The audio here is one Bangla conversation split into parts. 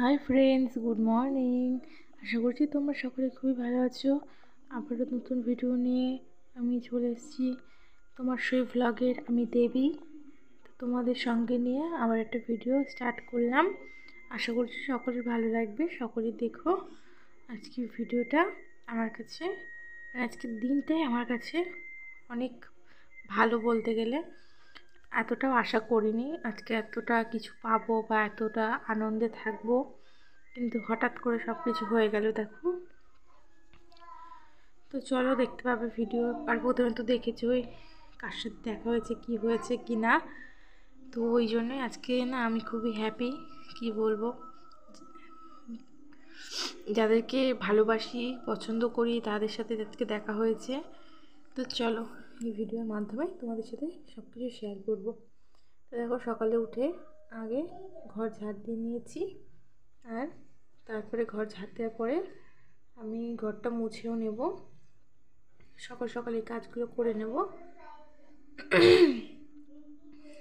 High friends, good morning. আশা করছি তোমরা সকলে খুবই ভালো আছো। আবারও নতুন ভিডিও নিয়ে আমি চলে এসেছি তোমার সেই ভ্লগের আমি দেবী। তো তোমাদের সঙ্গে নিয়ে আবার একটা ভিডিও স্টার্ট করলাম। আশা করছি সকলের ভালো লাগবে, সকলেই দেখো আজকের ভিডিওটা। আমার কাছে আজকের দিনটাই আমার কাছে অনেক ভালো বলতে গেলে। এতটাও আশা করিনি আজকে এতটা কিছু পাবো বা এতটা আনন্দে থাকবো, কিন্তু হঠাৎ করে সব কিছু হয়ে গেল দেখো। তো চলো দেখতে পাবে ভিডিও। আর প্রথমে তো দেখেছোই কার সাথে দেখা হয়েছে, কি হয়েছে কি না। তো ওই জন্যই আজকে না আমি খুবই হ্যাপি, কি বলবো। যাদেরকে ভালোবাসি, পছন্দ করি, তাদের সাথে আজকে দেখা হয়েছে। তো চলো এই ভিডিওর মাধ্যমে তোমাদের সাথে সব কিছু শেয়ার করবো। তো দেখো, সকালে উঠে আগে ঘর ঝাড় দিয়ে নিয়েছি, আর তারপরে ঘর ঝাড় দেওয়ার পরে আমি ঘরটা মুছেও নেব। সকাল সকাল এই কাজগুলো করে নেব।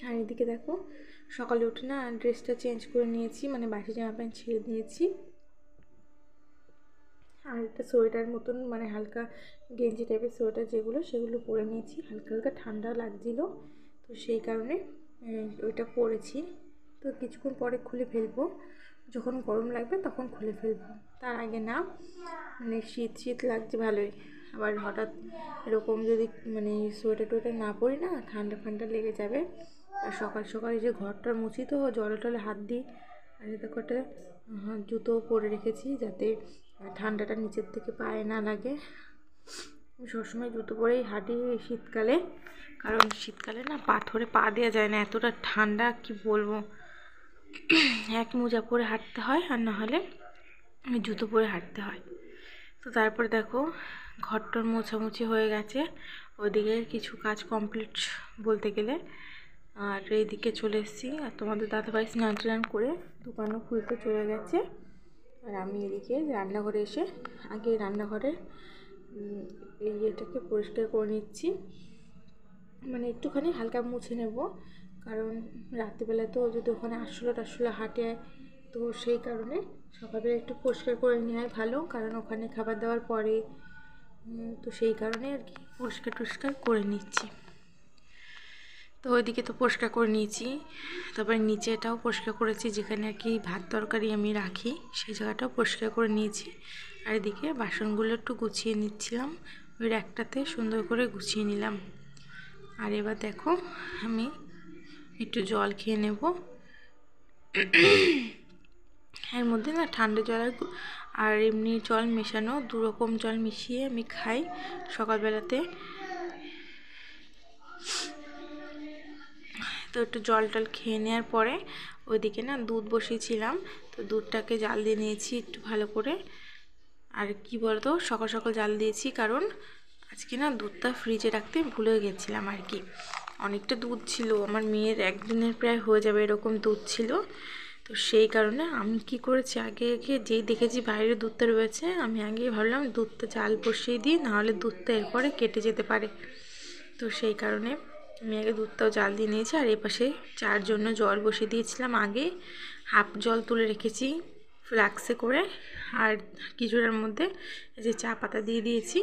আর এদিকে দেখো, সকালে উঠে না ড্রেসটা চেঞ্জ করে নিয়েছি, মানে বাসি জামা প্যান্ট ছেড়ে দিয়েছি। আর একটা সোয়েটার মতন, মানে হালকা গেঞ্জি টাইপের সোয়েটার যেগুলো, সেগুলো পরে নিয়েছি। হালকা হালকা ঠান্ডা লাগছিলো, তো সেই কারণে ওইটা পরেছি। তো কিছুক্ষণ পরে খুলে ফেলবো, যখন গরম লাগবে তখন খুলে ফেলবো, তার আগে না। মানে শীত শীত লাগছে ভালোই, আবার হঠাৎ এরকম যদি মানে সোয়েটার টোয়েটার না পরি না, ঠান্ডা ঠান্ডা লেগে যাবে। আর সকাল সকাল এই যে ঘরটা মুছি, তো জলে টলে হাত দিই। আর দেখো একটা জুতো পরে রেখেছি, যাতে ঠান্ডাটা নিচের থেকে পায়ে না লাগে। আমি সবসময় জুতো পরেই হাঁটি শীতকালে, কারণ শীতকালে না পাথরে পা দেওয়া যায় না, এতটা ঠান্ডা কি বলবো। এক মোজা পরে হাঁটতে হয়, আর না হলে জুতো পরে হাঁটতে হয়। তো তারপরে দেখো ঘরটার মোছামুছি হয়ে গেছে, ওইদিকে কিছু কাজ কমপ্লিট বলতে গেলে। আর এইদিকে চলে এসেছি, আর তোমাদের দাদাভাই স্নান টান করে দোকানও খুলতে চলে গেছে। আর আমি এদিকে রান্নাঘরে এসে আগে রান্নাঘরে এই ইয়েটাকে পরিষ্কার করে নিচ্ছি, মানে একটুখানি হালকা মুছে নেব। কারণ রাত্রিবেলায় তো যদি ওখানে আরশোলা টারশোলা হাঁটে, তো সেই কারণে সকালবেলা একটু পরিষ্কার করে নেওয়াই ভালো, কারণ ওখানে খাবার দাবার পরে। তো সেই কারণে আর কি পরিষ্কার টরিষ্কার করে নিচ্ছি। তো ওইদিকে তো পরিষ্কার করে নিয়েছি, তারপরে নিচেটাও পরিষ্কার করেছি, যেখানে আর কি ভাত তরকারি আমি রাখি সেই জায়গাটাও পরিষ্কার করে নিয়েছি। আর এদিকে বাসনগুলো একটু গুছিয়ে নিচ্ছিলাম, ওই র্যাকটাতে সুন্দর করে গুছিয়ে নিলাম। আর এবার দেখো আমি একটু জল খেয়ে নেব। এর মধ্যে না ঠান্ডা জল আর এমনি জল মেশানো, দুরকম জল মিশিয়ে আমি খাই সকালবেলাতে। তো একটু জল টল খেয়ে নেওয়ার পরে ওইদিকে না দুধ বসিয়েছিলাম, তো দুধটাকে জাল দিয়ে নিয়েছি একটু ভালো করে। আর কি বলতো, সকাল সকাল জাল দিয়েছি কারণ আজকে না দুধটা ফ্রিজে রাখতে ভুলে গেছিলাম আর কি। অনেকটা দুধ ছিল, আমার মেয়ের একদিনের প্রায় হয়ে যাবে এরকম দুধ ছিল। তো সেই কারণে আমি কি করেছি, আগে যেই দেখেছি বাইরে দুধটা রয়েছে, আমি আগেই ভাবলাম দুধটা জাল বসিয়ে দিই, নাহলে দুধটা এরপরে কেটে যেতে পারে। তো সেই কারণে আমি আগে দুধটাও জাল দিয়ে নিয়েছি। আর এপাশে চার জন্য জল বসিয়ে দিয়েছিলাম আগে, হাফ জল তুলে রেখেছি ফ্লাক্সে করে। আর কিছুটার মধ্যে এই যে চা পাতা দিয়ে দিয়েছি।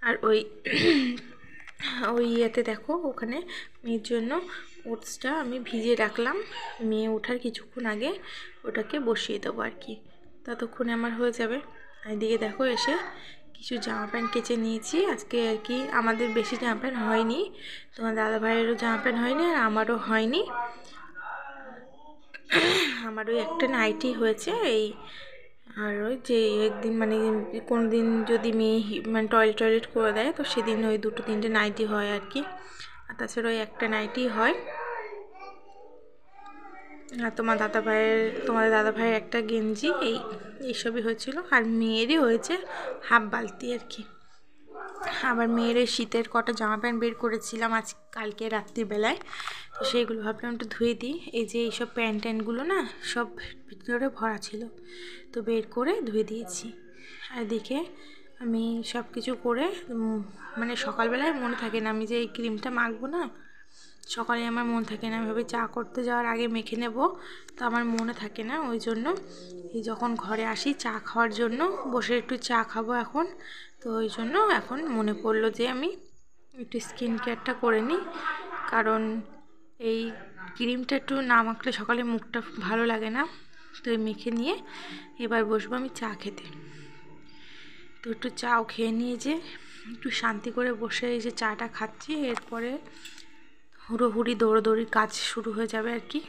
আর ওই ইয়েতে দেখো, ওখানে মেয়ের জন্য ওটসটা আমি ভিজিয়ে রাখলাম, মেয়ে ওঠার কিছুক্ষণ আগে ওটাকে বসিয়ে দেবো আর কি, ততক্ষণে আমার হয়ে যাবে। আর এদিকে দেখো এসে কিছু জামা প্যান্ট কেচে নিয়েছি আজকে আর কি। আমাদের বেশি জামা প্যান্ট হয়নি, তোমার দাদা ভাইয়েরও জামা প্যান্ট হয়নি, আর আমারও হয়নি। আমার ওই একটা নাইটি হয়েছে এই। আর ওই যে একদিন মানে কোনো দিন যদি মেয়ে মানে টয়লেট করে দেয়, তো সেদিন ওই দুটো তিনটে নাইটি হয় আর কি। আর তাছাড়া ওই একটা নাইটি হয়। আর তোমাদের দাদা ভাইয়ের একটা গেঞ্জি, এইসবই হয়েছিল। আর মেয়েরই হয়েছে হাফ বালতি আর কি। আবার মেয়ের এই শীতের কটা জামা প্যান্ট বের করেছিলাম কালকে রাত্রিবেলায়, তো সেইগুলো ভাবলাম একটু ধুয়ে দিই। এই যে এইসব প্যান্ট ট্যান্টগুলো না সব ভিতরে ভরা ছিল, তো বের করে ধুয়ে দিয়েছি। আর এদিকে আমি সব কিছু করে মানে সকালবেলায় মনে থাকে না আমি যে এই ক্রিমটা মাখবো না, সকালে আমার মন থাকে না, ভাবে চা করতে যাওয়ার আগে মেখে নেব, তো আমার মনে থাকে না। ওই জন্য এই যখন ঘরে আসি চা খাওয়ার জন্য বসে একটু চা খাবো এখন, তো ওই জন্য এখন মনে পড়লো যে আমি একটু স্কিন কেয়ারটা করে নিই, কারণ এই ক্রিমটা একটু না মাখলে সকালে মুখটা ভালো লাগে না। তো এই মেখে নিয়ে এবার বসবো আমি চা খেতে। তো একটু চাও খেয়ে নিয়ে যে একটু শান্তি করে বসে এই যে চাটা খাচ্ছি, এরপরে হুড়োহুড়ি দৌড়োদৌড়ি কাজ শুরু হয়ে যাবে আর কি।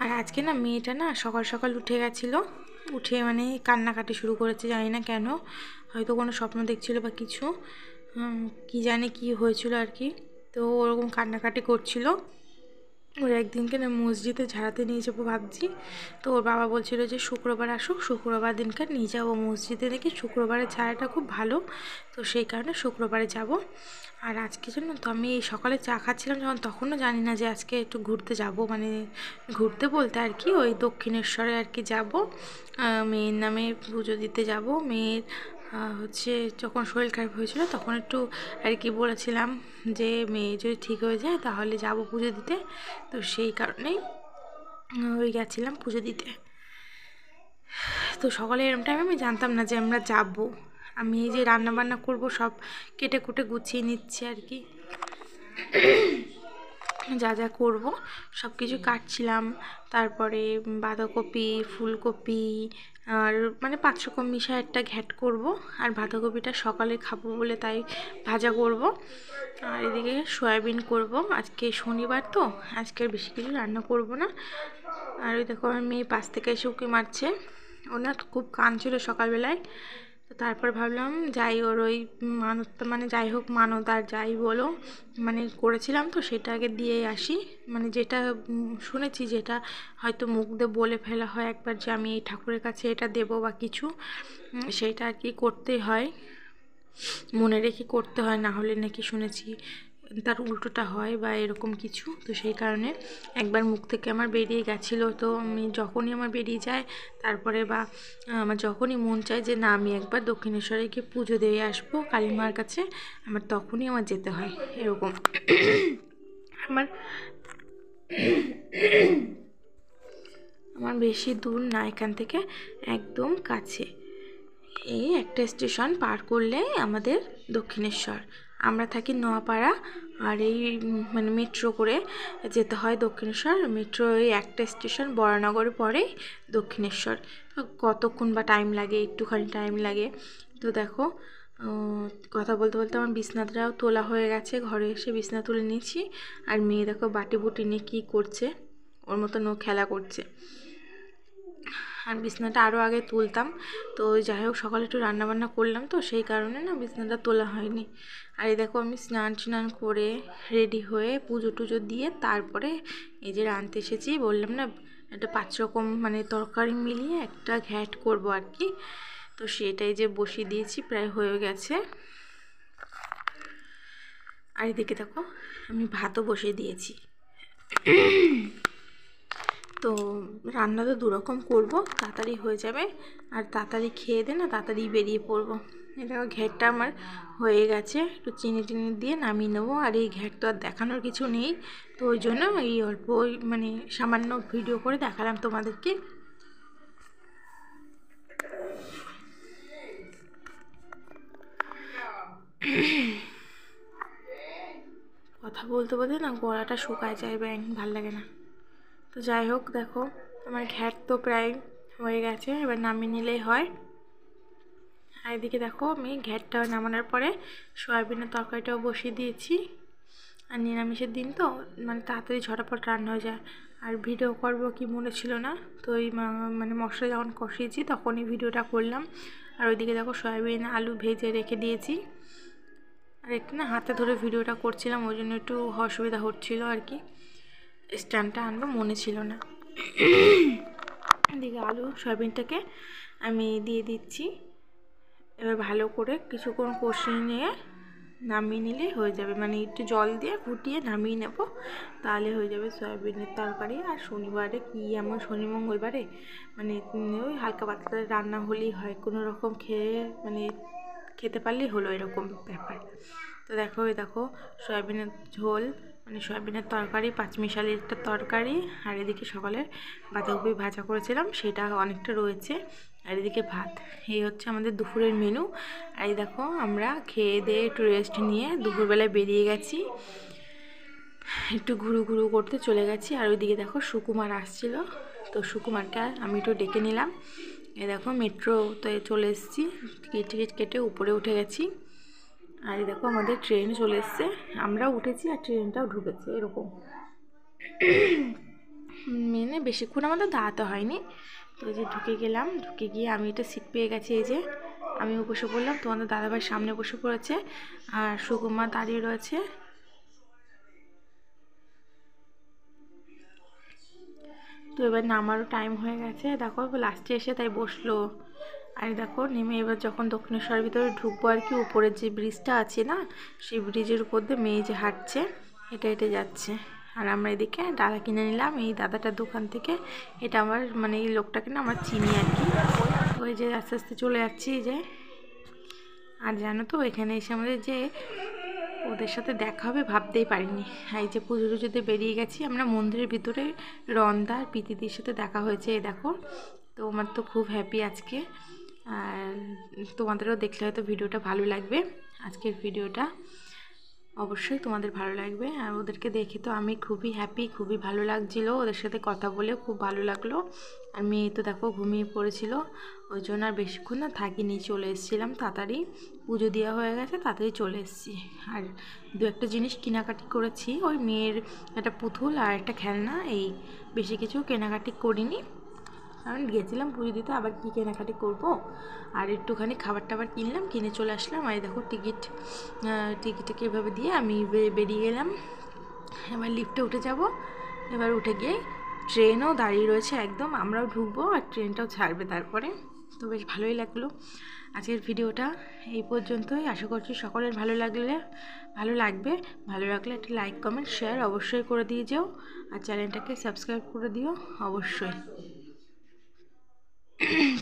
আর আজকে না মেয়েটা না সকাল সকাল উঠে গেছিলো, উঠে মানে কান্নাকাটি শুরু করেছে, জানি না কেন, হয়তো কোনো স্বপ্ন দেখছিল বা কিছু, কি জানে কি হয়েছিল আর কি। তো ওরকম কান্নাকাটি করছিল। ওর একদিনকে না মসজিদে ঝাড়াতে নিয়ে যাবো ভাবছি, তো ওর বাবা বলছিল যে শুক্রবার আসুক, শুক্রবার দিনকে নিয়ে যাবো মসজিদে, দেখি শুক্রবারের ঝাড়াটা খুব ভালো, তো সেই কারণে শুক্রবারে যাব। আর আজকে জন্য তো আমি এই সকালে চা খাচ্ছিলাম যখন, তখনও জানি না যে আজকে একটু ঘুরতে যাব, মানে ঘুরতে বলতে আর কি ওই দক্ষিণেশ্বরে আর কি যাব, মেয়ের নামে পুজো দিতে যাব। মেয়ের হচ্ছে যখন শরীর খারাপ হয়েছিল তখন একটু আর কি বলেছিলাম যে মেয়ে যদি ঠিক হয়ে যায় তাহলে যাব পুজো দিতে, তো সেই কারণেই ওই গেছিলাম পুজো দিতে। তো সকালে এরম টাইমে আমি জানতাম না যে আমরা যাব। আমি এই যে রান্না বান্না করব সব কেটে কুটে গুছিয়ে নিচ্ছি আর কি, যা যা করব সব কিছু কাটছিলাম। তারপরে বাঁধাকপি, ফুলকপি আর মানে 5 রকম মিশায় একটা ঘ্যাট করব, আর বাঁধাকপিটা সকালে খাবো বলে তাই ভাজা করব। আর এদিকে সয়াবিন করব, আজকে শনিবার তো আজকে বেশি কিছু রান্না করব না। আর ওই দেখো আমার মেয়ে পাশ থেকে এসে উঁকি মারছে, ওনার খুব কাঁদছিল সকালবেলায়। তো তারপর ভাবলাম যাই ওর ওই মানতটা, মানে যাই হোক মানত আর যাই বলো, মানে করেছিলাম তো সেটা আগে দিয়ে আসি, মানে যেটা শুনেছি, যেটা হয়তো মুখ দিয়ে বলে ফেলা হয় একবার যে আমি এই ঠাকুরের কাছে এটা দেবো বা কিছু, সেইটা আর কি করতেই হয়, মনে রেখে করতে হয়, না হলে নাকি শুনেছি তার উল্টোটা হয় বা এরকম কিছু। তো সেই কারণে একবার মুখ থেকে আমার বেরিয়ে গেছিলো, তো আমি যখনই আমার বেরিয়ে যায় তারপরে বা আমার যখনই মন চায় যে না আমি একবার দক্ষিণেশ্বরে গিয়ে পুজো দিয়ে আসবো কালী মার কাছে, আমার তখনই আমার যেতে হয় এরকম। আমার আমার বেশি দূর না এখান থেকে, একদম কাছে, এই একটা স্টেশন পার করলে আমাদের দক্ষিণেশ্বর। আমরা থাকি নোয়াপাড়া, আর এই মানে মেট্রো করে যেতে হয় দক্ষিণেশ্বর। মেট্রো এই একটা স্টেশন বরানগরে পরেই দক্ষিণেশ্বর। কতক্ষণ বা টাইম লাগে, একটুখানি টাইম লাগে। তো দেখো কথা বলতে বলতে আমার বিছনাটাও তোলা হয়ে গেছে, ঘরে এসে বিছনা তুলে নিয়েছি। আর মেয়ে দেখো বাটি বুটি নিয়ে কী করছে, ওর মতন ও খেলা করছে। আর বিছনাটা আরও আগে তুলতাম, তো যাই হোক সকালে একটু রান্নাবান্না করলাম তো সেই কারণে না বিছনাটা তোলা হয়নি। আর এই দেখো আমি স্নান করে রেডি হয়ে পুজো টুজো দিয়ে তারপরে এই যে রাঁধতে এসেছি, বললাম না একটা 5 রকম মানে তরকারি মিলিয়ে একটা ঘ্যাট করব আর কি। তো সেটাই যে বসিয়ে দিয়েছি, প্রায় হয়ে গেছে। আর এদিকে দেখো আমি ভাতও বসিয়ে দিয়েছি। তো রান্না তো 2 রকম করবো, তাড়াতাড়ি হয়ে যাবে আর তাড়াতাড়ি খেয়ে দে না তাড়াতাড়ি বেরিয়ে পড়বো। এটা ঘ্যাটটা আমার হয়ে গেছে, একটু চিনি টিনি দিয়ে নামিয়ে নেবো। আর এই ঘ্যাট তো আর দেখানোর কিছু নেই, তো ওই জন্য এই অল্প মানে সামান্য ভিডিও করে দেখালাম তোমাদেরকে। কথা বলতে বলতে না গলাটা শুকায় যায়, ভাল লাগে না। তো যাই হোক দেখো আমার ঘ্যাট তো প্রায় হয়ে গেছে, এবার নামিয়ে নিলেই হয়। আর এদিকে দেখো আমি ঘ্যাটটা নামানোর পরে সয়াবিনের তরকারিটাও বসিয়ে দিয়েছি। আর নিরামিষের দিন তো মানে তাড়াতাড়ি ঝটাপট রান্না হয়ে যায়। আর ভিডিও করব কি মনে ছিল না, তো এই মানে মশলা যখন কষিয়েছি তখনই ভিডিওটা করলাম। আর ওইদিকে দেখো সয়াবিন আলু ভেজে রেখে দিয়েছি। আর একটু না হাতে ধরে ভিডিওটা করছিলাম, ওই জন্য একটু অসুবিধা হচ্ছিলো আর কি, স্ট্যান্ডটা আনবো মনে ছিল না। এদিকে আলু সয়াবিনটাকে আমি দিয়ে দিচ্ছি, এবার ভালো করে কিছুক্ষণ কষিয়ে নিয়ে নামিয়ে নিলে হয়ে যাবে, মানে একটু জল দিয়ে ফুটিয়ে নামিয়ে নেব, তাহলে হয়ে যাবে সয়াবিনের তরকারি। আর শনিবারে কি এমন শনি মঙ্গলবারে মানে ওই হালকা পাতলা রান্না হলেই হয়, কোনো রকম খেয়ে মানে খেতে পারলেই হলো এরকম ব্যাপার। তো দেখো এই দেখো সয়াবিনের ঝোল, মানে সয়াবিনের তরকারি, পাঁচমিশালি একটা তরকারি, আর এদিকে সকালে বাঁধাকপি ভাজা করেছিলাম সেটা অনেকটা রয়েছে, আর এদিকে ভাত। এই হচ্ছে আমাদের দুপুরের মেনু। আর এই দেখো আমরা খেয়ে দিয়ে একটু রেস্ট নিয়ে দুপুরবেলায় বেরিয়ে গেছি, একটু ঘুরু ঘুরু করতে চলে গেছি। আর ওইদিকে দেখো সুকুমার আসছিল, তো সুকুমারকে আমি একটু ডেকে নিলাম। এই দেখো মেট্রোতে চলে এসেছি, টিকিট কেটে উপরে উঠে গেছি। আর এই দেখো আমাদের ট্রেন চলে এসছে, আমরাও উঠেছি আর ট্রেনটাও ঢুকেছে এরকম। মেনে বেশিক্ষণ আমাদের দাঁড়াতে হয়নি, তো এই যে ঢুকে গেলাম। ঢুকে গিয়ে আমি এটা সিট পেয়ে গেছি, এই যে আমিও বসে পড়লাম, তোমাদের দাদাভাই সামনে বসে পড়েছে আর সুকুমার দাঁড়িয়ে রয়েছে। তো এবার নামারও টাইম হয়ে গেছে, দেখো লাস্টে এসে তাই বসলো। আর দেখো নেমে এবার যখন দক্ষিণেশ্বরের ভিতরে ঢুকবো আর কি, উপরের যে ব্রিজটা আছে না, সেই ব্রিজের উপর দিয়ে মেয়ে যে হাঁটছে এটা হেঁটে যাচ্ছে। আর আমরা এদিকে ডালা কিনে নিলাম এই দাদাটার দোকান থেকে। এটা আমার মানে এই লোকটাকে না আমরা চিনি আর কি। ওই যে আস্তে আস্তে চলে যাচ্ছি যে। আর জানো তো এখানে এসে আমাদের যে ওদের সাথে দেখা হবে ভাবতেই পারিনি। এই যে পুজো টুজোতে বেরিয়ে গেছি আমরা মন্দিরের ভিতরে, রন্দা আর প্রীতিদির সাথে দেখা হয়েছে এই দেখো। তো আমার তো খুব হ্যাপি আজকে, আর তোমাদেরও দেখলে হয়তো ভিডিওটা ভালো লাগবে। আজকের ভিডিওটা অবশ্যই তোমাদের ভালো লাগবে। আর ওদেরকে দেখে তো আমি খুবই হ্যাপি, খুবই ভালো লাগছিলো, ওদের সাথে কথা বলে খুব ভালো লাগলো। আর মেয়ে তো দেখো ঘুমিয়ে পড়েছিল, ওই জন্য আর বেশিক্ষণ না থাকিনি, চলে এসেছিলাম তাড়াতাড়ি। পুজো দেওয়া হয়ে গেছে তাড়াতাড়ি চলে এসেছি। আর দু একটা জিনিস কেনাকাটি করেছি, ওই মেয়ের একটা পুতুল আর একটা খেলনা, এই বেশি কিছু কেনাকাটি করিনি, কারণ গেছিলাম পুজো দিতে, আবার কী কেনাকাটি করব। আর একটুখানি খাবার টাবার কিনলাম, কিনে চলে আসলাম। আর দেখো টিকিটটাকে এভাবে দিয়ে আমি বেরিয়ে গেলাম। এবার লিফটে উঠে যাব, এবার উঠে গিয়ে ট্রেনও দাঁড়িয়ে রয়েছে একদম, আমরাও ঢুকবো আর ট্রেনটাও ছাড়বে তারপরে। তো বেশ ভালোই লাগলো আজকের ভিডিওটা এই পর্যন্তই। আশা করছি সকলের ভালো লাগবে। ভালো লাগলে একটা লাইক কমেন্ট শেয়ার অবশ্যই করে দিয়ে যাও, আর চ্যানেলটাকে সাবস্ক্রাইব করে দিও অবশ্যই।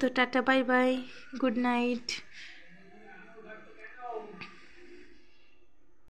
তো tata bye bye, good night.